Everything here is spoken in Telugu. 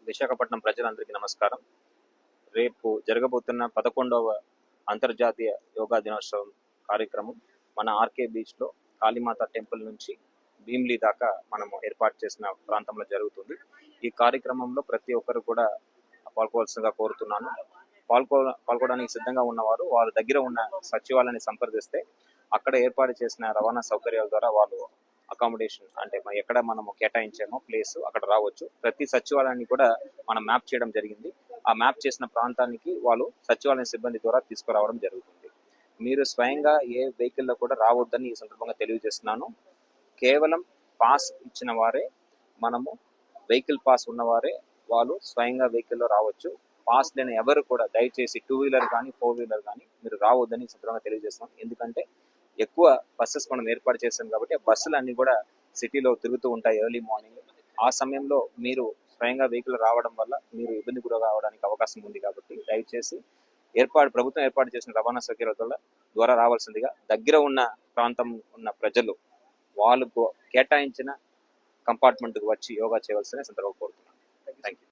విశాఖపట్నం ప్రజలందరికీ నమస్కారం. రేపు జరగబోతున్న 11వ అంతర్జాతీయ యోగా దినోత్సవం కార్యక్రమం మన ఆర్కే బీచ్లో కాళీమాత టెంపుల్ నుంచి భీమ్లీ దాకా మనము ఏర్పాటు చేసిన ప్రాంతంలో జరుగుతుంది. ఈ కార్యక్రమంలో ప్రతి ఒక్కరు కూడా పాల్గొవలసిందిగా కోరుతున్నాను. పాల్గొనడానికి సిద్ధంగా ఉన్నవారు వారి దగ్గర ఉన్న సచివాలయాన్ని సంప్రదిస్తే అక్కడ ఏర్పాటు చేసిన రవాణా సౌకర్యాల ద్వారా వాళ్ళు అకామిడేషన్ అంటే ఎక్కడ మనము కేటాయించామో ప్లేస్ అక్కడ రావచ్చు. ప్రతి సచివాలయాన్ని కూడా మనం మ్యాప్ చేయడం జరిగింది. ఆ మ్యాప్ చేసిన ప్రాంతానికి వాళ్ళు సచివాలయ సిబ్బంది ద్వారా తీసుకురావడం జరుగుతుంది. మీరు స్వయంగా ఏ వెహికల్లో కూడా రావద్దని ఈ సందర్భంగా తెలియజేస్తున్నాను. కేవలం పాస్ ఇచ్చిన వారే, మనము వెహికల్ పాస్ ఉన్నవారే వాళ్ళు స్వయంగా వెహికల్లో రావచ్చు. పాస్ లేని ఎవరు కూడా దయచేసి 2 వీలర్ కానీ 4 వీలర్ కానీ మీరు రావద్దని ఈ సందర్భంగా తెలియజేస్తున్నాం. ఎందుకంటే ఎక్కువ బస్సెస్ మనం ఏర్పాటు చేస్తాం కాబట్టి ఆ బస్సులు అన్ని కూడా సిటీలో తిరుగుతూ ఉంటాయి ఎర్లీ మార్నింగ్. ఆ సమయంలో మీరు స్వయంగా వెహికల్ రావడం వల్ల మీరు ఇబ్బంది కూడా రావడానికి అవకాశం ఉంది. కాబట్టి దయచేసి ప్రభుత్వం ఏర్పాటు చేసిన రవాణా సౌకర్యాల ద్వారా రావాల్సిందిగా దగ్గర ఉన్న ప్రాంతం ఉన్న ప్రజలు వాళ్ళకు కేటాయించిన కంపార్ట్మెంట్కి వచ్చి యోగా చేయవలసిన సందర్భం కోరుతున్నాను. Thank you.